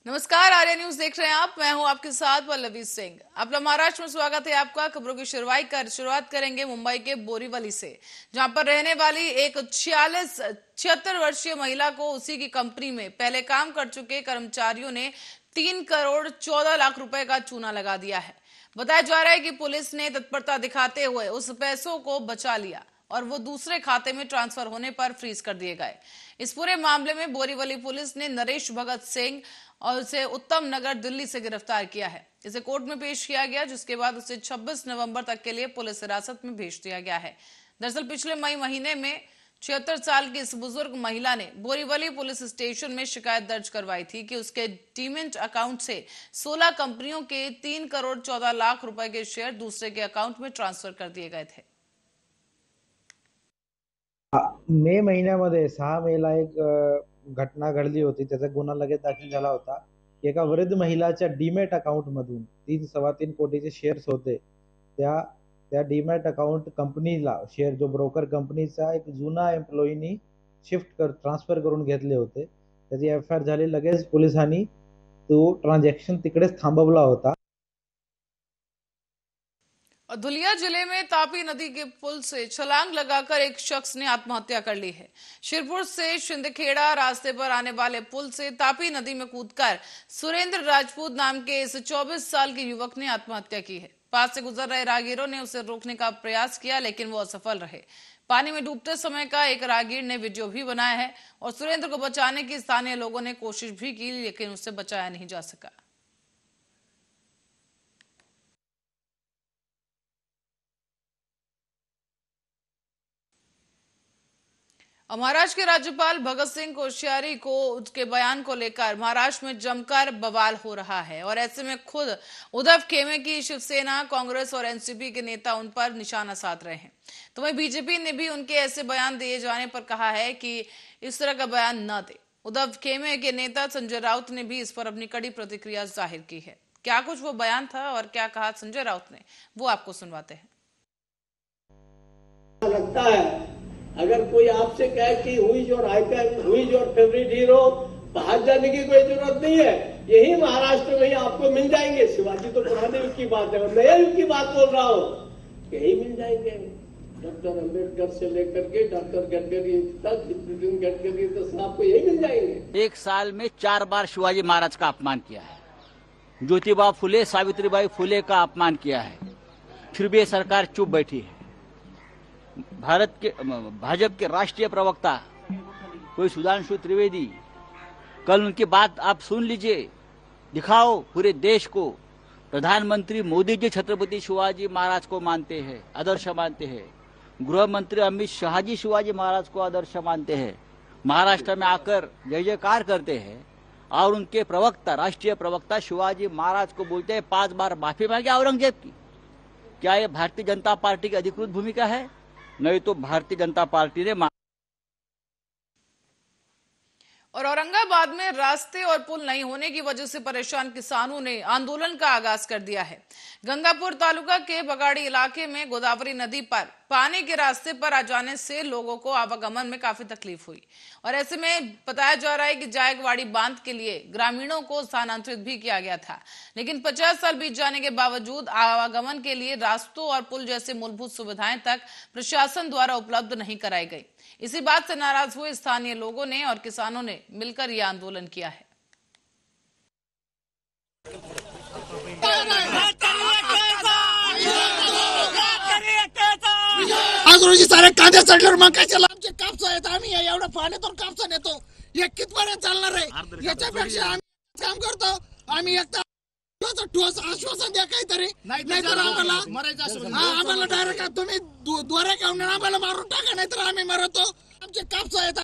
नमस्कार, आर्या न्यूज देख रहे हैं आप। मैं हूं आपके साथ पल्लवी सिंह। अपना महाराष्ट्र में स्वागत है आपका। खबरों की शुरुआत करेंगे मुंबई के बोरीवली से, जहां पर रहने वाली एक 76 वर्षीय महिला को उसी की कंपनी में पहले काम कर चुके कर्मचारियों ने 3 करोड़ 14 लाख रुपए का चूना लगा दिया है। बताया जा रहा है कि पुलिस ने तत्परता दिखाते हुए उस पैसों को बचा लिया और वो दूसरे खाते में ट्रांसफर होने पर फ्रीज कर दिए गए। इस पूरे मामले में बोरीवली पुलिस ने नरेश भगत सिंह और उसे उत्तम नगर दिल्ली से गिरफ्तार किया है। इसे कोर्ट में पेश किया गया, जिसके बाद उसे 26 नवंबर तक के लिए पुलिस हिरासत में भेज दिया गया है। दरअसल पिछले मई महीने में 76 साल की इस बुजुर्ग महिला ने बोरीवली पुलिस स्टेशन में शिकायत दर्ज करवाई थी कि उसके डीमैट अकाउंट से 16 कंपनियों के 3 करोड़ 14 लाख रुपए के शेयर दूसरे के अकाउंट में ट्रांसफर कर दिए गए थे। मे महिन्यामध्ये 6 मेला एक घटना घडली होती. त्याचा गुन्हा लगेच दाखल झाला होता. एका वृद्ध महिलाच्या डीमॅट अकाउंट मधून 3.3 कोटीचे शेअर्स होते. त्या डीमॅट अकाउंट कंपनीला शेअर जो ब्रोकर कंपनीचा एक जुना एम्प्लॉईनी ट्रान्सफर करून घेतले होते. त्याची एफआयआर झाली. लगेच पोलिसांनी तो ट्रांजॅक्शन तिकडेच थांबवला होता. धुलिया जिले में तापी नदी के पुल से छलांग लगाकर एक शख्स ने आत्महत्या कर ली है। शिरपुर से शिंदखेड़ा रास्ते पर आने वाले पुल से तापी नदी में कूदकर सुरेंद्र राजपूत नाम के इस 24 साल के युवक ने आत्महत्या की है। पास से गुजर रहे राहगीरों ने उसे रोकने का प्रयास किया, लेकिन वो असफल रहे। पानी में डूबते समय का एक राहगीर ने वीडियो भी बनाया है और सुरेंद्र को बचाने की स्थानीय लोगों ने कोशिश भी की, लेकिन उसे बचाया नहीं जा सका। महाराष्ट्र के राज्यपाल भगत सिंह कोश्यारी को उसके बयान को लेकर महाराष्ट्र में जमकर बवाल हो रहा है और ऐसे में खुद उद्धव खेमे की शिवसेना, कांग्रेस और एनसीपी के नेता उन पर निशाना साध रहे हैं। तो वहीं बीजेपी ने भी उनके ऐसे बयान दिए जाने पर कहा है कि इस तरह का बयान न दे। उद्धव खेमे के नेता संजय राउत ने भी इस पर अपनी कड़ी प्रतिक्रिया जाहिर की है। क्या कुछ वो बयान था और क्या कहा संजय राउत ने, वो आपको सुनवाते हैं। लगता है अगर कोई आपसे कहे कि हुई योर फेवरेट हीरो, बाहर जाने की कोई जरूरत नहीं है, यही महाराष्ट्र में ही आपको मिल जाएंगे। शिवाजी तो पुराने युग की बात है, नए युग की बात बोल रहा हूं, यही मिल जाएंगे। डॉक्टर अंबेडकर से लेकर के डॉक्टर गडकरी तक, नितिन गडकरी तक आपको यही मिल जाएंगे। एक साल में 4 बार शिवाजी महाराज का अपमान किया है, ज्योतिबा फुले, सावित्रीबाई फुले का अपमान किया है, फिर भी ये सरकार चुप बैठी है। भाजपा के राष्ट्रीय प्रवक्ता कोई सुधांशु त्रिवेदी, कल उनकी बात आप सुन लीजिए, दिखाओ पूरे देश को। प्रधानमंत्री मोदी जी छत्रपति शिवाजी महाराज को मानते हैं, आदर्श मानते हैं। गृह मंत्री अमित शाह जी शिवाजी महाराज को आदर्श मानते हैं। महाराष्ट्र में आकर जय जयकार करते हैं और उनके प्रवक्ता, राष्ट्रीय प्रवक्ता शिवाजी महाराज को बोलते हैं 5 बार माफी मांगे औरंगजेब की। क्या ये भारतीय जनता पार्टी की अधिकृत भूमिका है? नहीं तो भारतीय जनता पार्टी ने। और औरंगाबाद में रास्ते और पुल नहीं होने की वजह से परेशान किसानों ने आंदोलन का आगाज कर दिया है। गंगापुर तालुका के बगाड़ी इलाके में गोदावरी नदी पर पानी के रास्ते पर आ जाने से लोगों को आवागमन में काफी तकलीफ हुई और ऐसे में बताया जा रहा है कि जायकवाड़ी बांध के लिए ग्रामीणों को स्थानांतरित भी किया गया था, लेकिन 50 साल बीत जाने के बावजूद आवागमन के लिए रास्तों और पुल जैसे मूलभूत सुविधाएं तक प्रशासन द्वारा उपलब्ध नहीं कराई गई। इसी बात से नाराज हुए स्थानीय लोगों ने और किसानों ने मिलकर यह आंदोलन किया है। आज रोजी सारे कांदे चढल्यावर मकाच्या लांबचे कापसा आहेत. आम्ही एवढं पाण्यातून कापसा नेतो, हे कितपर्यंत चालणार आहे? याच्यापेक्षा आम्ही काम करतो. आम्ही एक ठोस आश्वासन द्या काहीतरी, नाहीतर आम्हाला डायरेक्ट तुम्ही द्वारे घेऊन आम्हाला मारून टाका, नाहीतर आम्ही मरतो. आमचे कापसा आहेत.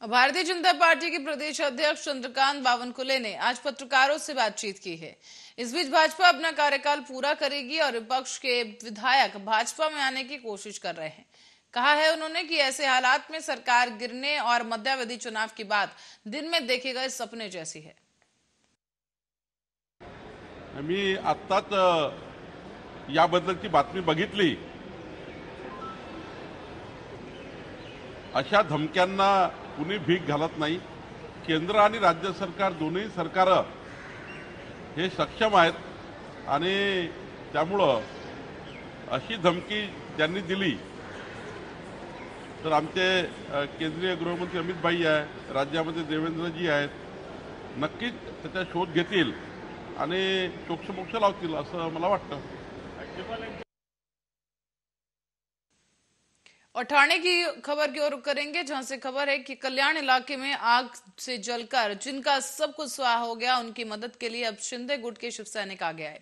भारतीय जनता पार्टी के प्रदेश अध्यक्ष चंद्रकांत बावनकुले ने आज पत्रकारों से बातचीत की है। इस बीच भाजपा अपना कार्यकाल पूरा करेगी और विपक्ष के विधायक भाजपा में आने की कोशिश कर रहे हैं। कहा है उन्होंने कि ऐसे हालात में सरकार गिरने और मध्यावधि चुनाव की बात दिन में देखे गए सपने जैसी है। मी आत्ताच याबद्दलची बातमी बघितली। अशा धमक्यांना कुणी भीक घालत नाही। केंद्र आणि राज्य सरकार दोन्ही सरकारं हे सक्षम आहेत आणि त्यामुळं अशी धमकी ज्यांनी दिली तर आमचे केंद्रीय गृहमंत्री अमित भाई आहे, राज्यामध्ये देवेंद्रजी आहेत, नक्कीच त्याचा शोध घेतील आणि मोक्ष लावतील असं मला वाटतं। और ठाणे की खबर की ओर रुख करेंगे, जहां से खबर है कि कल्याण इलाके में आग से जलकर जिनका सब कुछ स्वाह हो गया, उनकी मदद के लिए अब शिंदे गुट के शिव सैनिक आ गया है।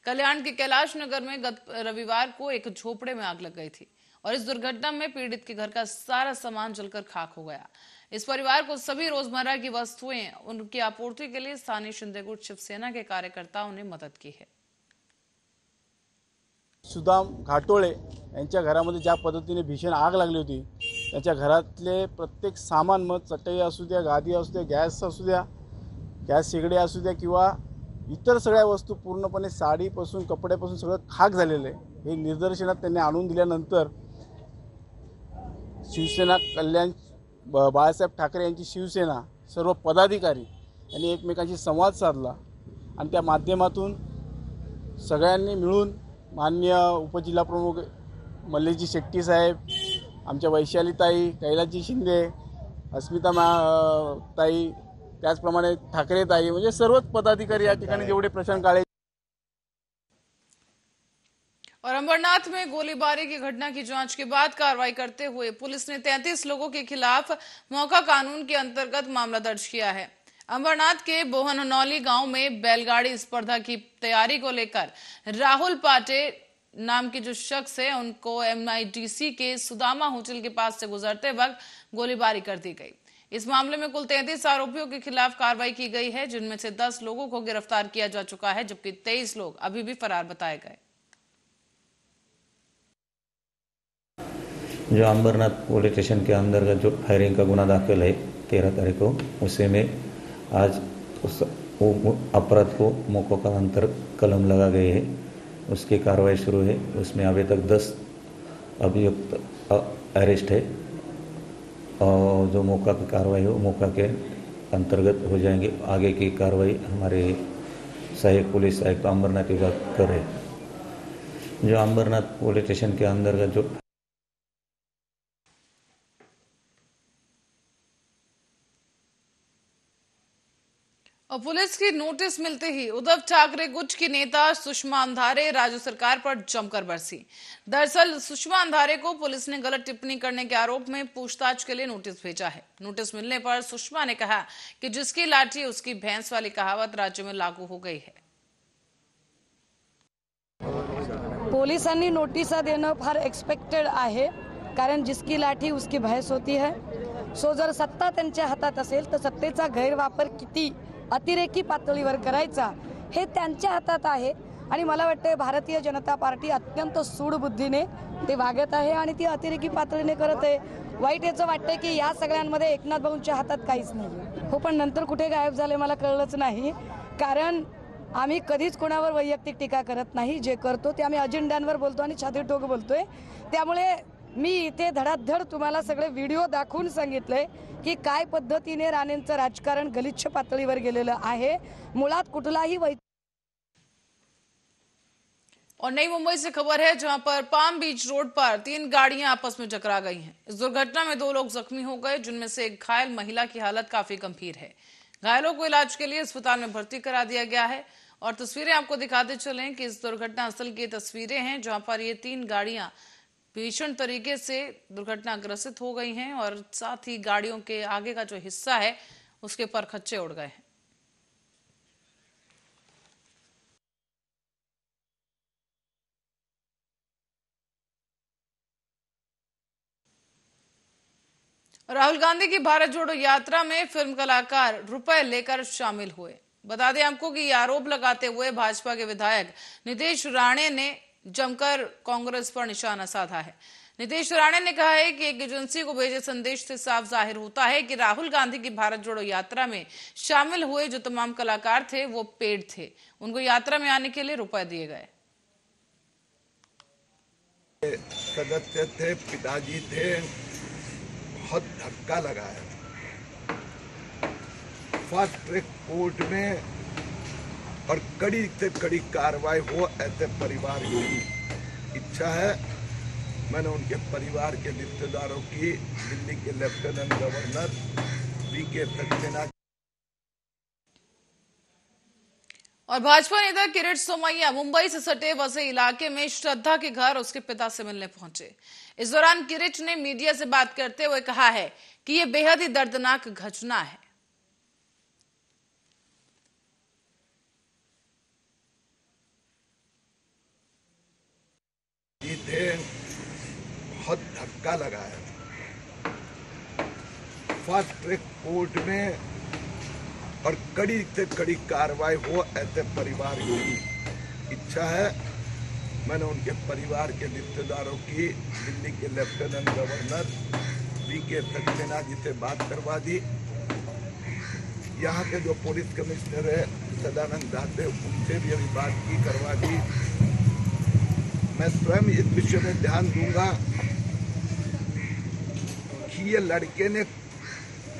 कल्याण के कैलाश नगर में गत रविवार को एक झोपड़े में आग लग गई थी और इस दुर्घटना में पीड़ित के घर का सारा सामान जलकर खाक हो गया। इस परिवार को सभी रोजमर्रा की वस्तुएं उनकी आपूर्ति के लिए स्थानीय शिंदे गुट शिवसेना के कार्यकर्ताओं ने मदद की है। सुदाम घाटोळे यांच्या घरामध्ये ज्या पद्धतीने भीषण आग लागली होती, त्याच्या घरातले प्रत्येक सामान, मग चटई असू द्या, गादी असू द्या, गॅस असू द्या, गॅस शेगडी असू द्या किंवा इतर सगळ्या वस्तू पूर्णपणे साडीपासून कपड्यापासून सगळं खाक झालेलं आहे। हे निदर्शनात त्यांनी आणून दिल्यानंतर शिवसेना कल्याण बाळासाहेब ठाकरे यांची शिवसेना सर्व पदाधिकारी यांनी एकमेकांशी संवाद साधला आणि त्या माध्यमातून सगळ्यांनी मिळून माननीय उपजिल्हाप्रमुख मल्लेशजी शेट्टी साहेब, आमच्या वैशालीताई, कैलासजी शिंदे, अस्मिता ताई, त्याचप्रमाणे ठाकरे ताई, म्हणजे सर्वच पदाधिकारी या ठिकाणी जेवढे प्रशांत काळे। और अंबरनाथ में गोलीबारी की घटना की जांच के बाद कार्रवाई करते हुए पुलिस ने 33 लोगों के खिलाफ मौका कानून के अंतर्गत मामला दर्ज किया है। अंबरनाथ के बोहननौली गांव में बैलगाड़ी स्पर्धा की तैयारी को लेकर राहुल पाटे नाम के जो शख्स है, उनको MIDC के सुदामा होटल के पास से गुजरते वक्त गोलीबारी कर दी गई। इस मामले में कुल 33 आरोपियों के खिलाफ कार्रवाई की गई है, जिनमें से 10 लोगों को गिरफ्तार किया जा चुका है, जबकि 23 लोग अभी भी फरार बताए गए। जो अंबरनाथ पुलिस स्टेशन के अंतर्गत जो फायरिंग का गुना दाखिल है 13 तारीख को, उसी में आज उस अपराध को मौकों का अंतर कलम लगा गए है, उसकी कार्रवाई शुरू है। उसमें अभी तक 10 अभियुक्त अरेस्ट है और जो मौका की कार्रवाई हो मौका के अंतर्गत हो जाएंगे। आगे की कार्रवाई हमारे सहायक पुलिस आयुक्त अंबरनाथ विभाग कर रहे। जो अंबरनाथ पुलिस स्टेशन के अंतर्गत जो और पुलिस की नोटिस मिलते ही उद्धव ठाकरे गुट की नेता सुषमा अंधारे राज्य सरकार पर जमकर बरसी। दरअसल सुषमा अंधारे को पुलिस ने गलत टिप्पणी करने के आरोप में पूछताछ के लिए नोटिस भेजा है। नोटिस मिलने पर सुषमा ने कहा कि जिसकी लाठी उसकी भैंस वाली कहावत राज्य में लागू हो गई है। पोलिसांनी नोटिसा देणं फार एक्सपेक्टेड आहे, कारण जिसकी लाठी उसकी भैंस होती है। सो जर सत्ता त्यांच्या हातात असेल तर सत्तेचा गैरवापर किती अतिरेकी पातळीवर करायचा हे त्यांच्या हातात आहे आणि मला वाटतं भारतीय जनता पार्टी अत्यंत सूडबुद्धीने ते वागत आहे आणि ती अतिरेकी पातळीने करत आहे। वाईट याचं वाटतंय की या सगळ्यांमध्ये एकनाथ भाऊंच्या हातात काहीच नाही हो, पण नंतर कुठे गायब झाले मला कळलंच नाही, कारण आम्ही कधीच कोणावर वैयक्तिक टीका करत नाही। जे करतो ते आम्ही अजेंड्यांवर बोलतो आणि छाती ठोक बोलतोय। त्यामुळे मी इथे धडाधड तुम्हाला सगळे व्हिडिओ दाखवून सांगितले की काय पद्धतीने राणेंचं राजकारण गलिच्छ पातळीवर गेलेलं आहे। मुळात कुठलाही और नई मुंबई से खबर है, जहां पर पाम बीच रोड पर 3 गाड़ियां आपस में टकरा गई हैं। इस दुर्घटना में 2 लोग जख्मी हो गए, जिनमें से एक घायल महिला की हालत काफी गंभीर है। घायलों को इलाज के लिए अस्पताल में भर्ती करा दिया गया है। और तस्वीरें आपको दिखाते चलें कि इस दुर्घटना स्थल की तस्वीरें हैं, जहां पर ये 3 गाड़ियां भीषण तरीके से दुर्घटनाग्रसित हो गई हैं और साथ ही गाड़ियों के आगे का जो हिस्सा है उसके परखच्चे उड़ गए हैं। राहुल गांधी की भारत जोड़ो यात्रा में फिल्म कलाकार रुपए लेकर शामिल हुए। बता दें आपको कि ये आरोप लगाते हुए भाजपा के विधायक नीतीश राणे ने जमकर कांग्रेस पर निशाना साधा है। नीतीश राणे ने कहा है कि एक एजेंसी को भेजे संदेश से साफ जाहिर होता है कि राहुल गांधी की भारत जोड़ो यात्रा में शामिल हुए जो तमाम कलाकार थे वो पेड थे, उनको यात्रा में आने के लिए रुपए दिए गए। सदस्य थे, पिताजी थे, बहुत धक्का लगा है। फास्ट ट्रैक कोर्ट में और कड़ी से कड़ी कार्रवाई हो, ऐसे परिवार की इच्छा है। मैंने उनके परिवार के रिश्तेदारों की दिल्ली के लेफ्टिनेंट गवर्नर वीके सक्सेना और भाजपा नेता किरीट सोमैया मुंबई से सटे वसे इलाके में श्रद्धा के घर उसके पिता से मिलने पहुंचे। इस दौरान किरीट ने मीडिया से बात करते हुए कहा है कि यह बेहद ही दर्दनाक घटना है। बहुत धक्का लगा है। फास्ट ट्रैक कोर्ट में और कड़ी से कड़ी कार्रवाई हो, ऐसे परिवार की इच्छा है। मैंने उनके परिवार के रिश्तेदारों की दिल्ली के lieutenant governor VK Saxena ji से बात करवा दी। यहाँ के जो पुलिस कमिश्नर है सदानंद दाते, उनसे भी अभी बात की, करवा दी। मैं स्वयं इस विषय में ध्यान दूंगा कि ये लड़के ने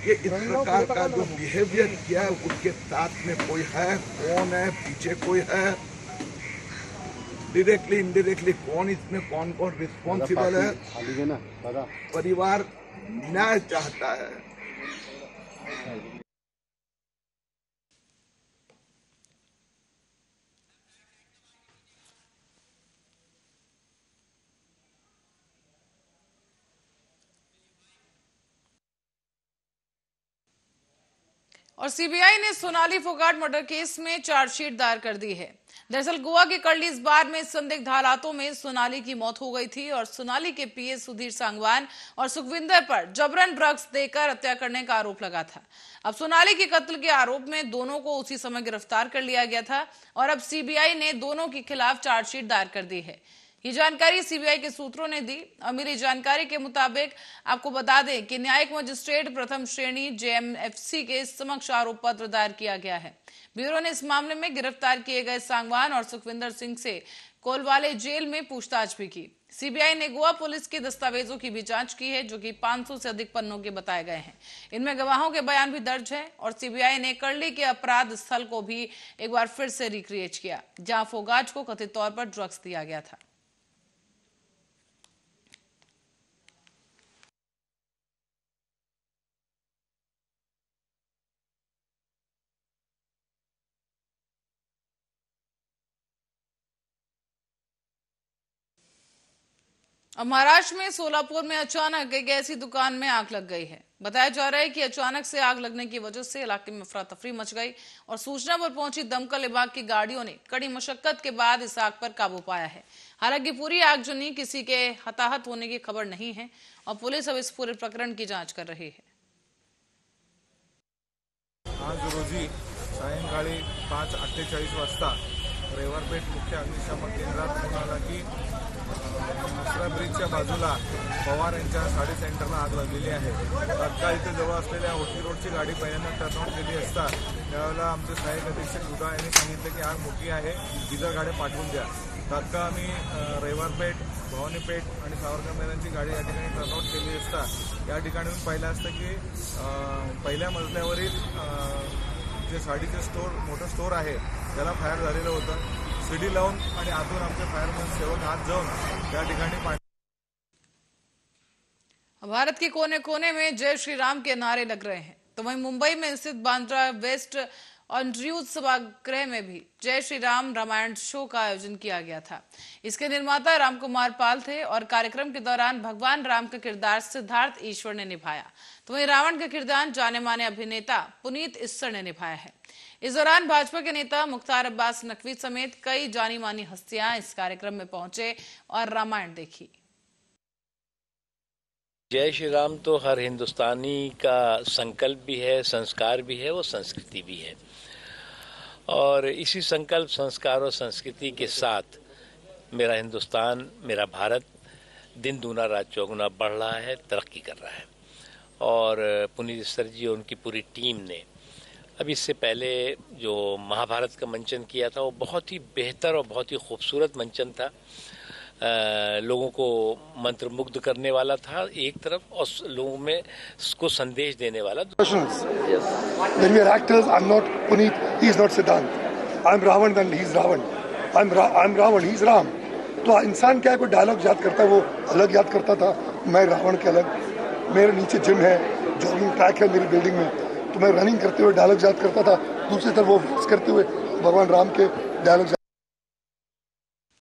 ये इस प्रकार का जो बिहेवियर किया है उसके साथ में कोई है, कौन है, पीछे कोई है, डायरेक्टली इनडायरेक्टली कौन इसमें कौन रिस्पॉन्सिबल है। परिवार न्याय चाहता है। और सीबीआई ने सोनाली फोगाट मर्डर केस में चार्जशीट दायर कर दी है। दरअसल गोवा के कर्लीज बार में संदिग्ध हालातों में सोनाली की मौत हो गई थी और सोनाली के पीए सुधीर सांगवान और सुखविंदर पर जबरन ड्रग्स देकर हत्या करने का आरोप लगा था। अब सोनाली के कत्ल के आरोप में दोनों को उसी समय गिरफ्तार कर लिया गया था और अब सीबीआई ने दोनों के खिलाफ चार्जशीट दायर कर दी है। ये जानकारी सीबीआई के सूत्रों ने दी और मिली जानकारी के मुताबिक आपको बता दें कि न्यायिक मजिस्ट्रेट प्रथम श्रेणी जेएमएफसी के समक्ष आरोप पत्र दायर किया गया है। ब्यूरो ने इस मामले में गिरफ्तार किए गए सांगवान और सुखविंदर सिंह से कोलवाले जेल में पूछताछ भी की। सीबीआई ने गोवा पुलिस के दस्तावेजों की भी जांच की है, जो कि 500 से अधिक पन्नों के बताए गए हैं। इनमें गवाहों के बयान भी दर्ज है और सीबीआई ने कर्ली के अपराध स्थल को भी एक बार फिर से रिक्रिएट किया, जहां फोगाट को कथित तौर पर ड्रग्स दिया गया था। अब महाराष्ट्र में सोलापुर में अचानक एक ऐसी दुकान में आग लग गई है। बताया जा रहा है कि अचानक से आग लगने की वजह से इलाके में अफरा तफरी मच गई और सूचना पर पहुंची दमकल विभाग की गाड़ियों ने कड़ी मशक्कत के बाद इस आग पर काबू पाया है। हालांकि पूरी आगजनी किसी के हताहत होने की खबर नहीं है और पुलिस अब इस पूरे प्रकरण की जांच कर रही है। आज रोजी सायंकाळी 5:48 वाजता रविवारपेठ मुख्य अग्निशामक केंद्रात फोन आला की दुसऱ्या ब्रिजच्या बाजूला पवार यांच्या साडी सेंटरला आग लागलेली आहे। तात्काळ इथे जवळ असलेल्या ओटी रोडची गाडी पहिल्यांदा टर्नआउट केली असता त्यावेळेला आमचे सहाय्यक अधीक्षक दुधा यांनी सांगितले की आग मोठी आहे, इतर गाड्या पाठवून द्या। तात्काळ आम्ही रविवारपेठ, भवानीपेठ आणि सावरकर मैदानची गाडी या ठिकाणी टर्नआउट केली असता या ठिकाणी पाहिलं असतं की पहिल्या मजल्यावरील जे साडीचे स्टोर, मोठं स्टोर आहे त्याला फायर झालेलं होतं। सीडी लावून आणि आतून आमचे फायरमॅन सेवक हात जाऊन त्या ठिकाणी। भारत के कोने कोने में जय श्री राम के नारे लग रहे हैं, तो वहीं मुंबई में स्थित बांद्रा वेस्ट ऑन्ड्रयूज सभागृह में भी जय श्री राम रामायण शो का आयोजन किया गया था। इसके निर्माता रामकुमार पाल थे और कार्यक्रम के दौरान भगवान राम का किरदार सिद्धार्थ ईश्वर ने निभाया, तो वहीं रावण का किरदार जाने माने अभिनेता पुनीत इस्सर ने निभाया है। इस दौरान भाजपा के नेता मुख्तार अब्बास नकवी समेत कई जानी मानी हस्तियां इस कार्यक्रम में पहुंचे और रामायण देखी। जय श्री राम तो हर हिंदुस्तानी का संकल्प भी है, संस्कार भी है, वो संस्कृति भी है और इसी संकल्प, संस्कार और संस्कृति के साथ मेरा हिंदुस्तान, मेरा भारत दिन दूना रात चौगुना बढ़ रहा है, तरक्की कर रहा है। और पुनीत इस्सर जी और उनकी पूरी टीम ने अभी इससे पहले जो महाभारत का मंचन किया था वो बहुत ही बेहतर और बहुत ही खूबसूरत मंचन था। लोगों को मंत्रमुग्ध करने वाला था एक तरफ, और लोगों में को संदेश देने वाला। When we are actors, I'm not Puneet, he is not Siddhant. I'm Ravan, then he's Ravan. I'm Ravan, he's Ram. तो इंसान क्या है, कोई डायलॉग याद करता है वो अलग याद करता था, मैं रावण के अलग। मेरे नीचे जिम है, जॉगिंग ट्रैक है मेरी बिल्डिंग में, तो मैं रनिंग करते हुए डायलॉग याद करता था, दूसरी तरफ वो करते हुए भगवान राम के डायलॉग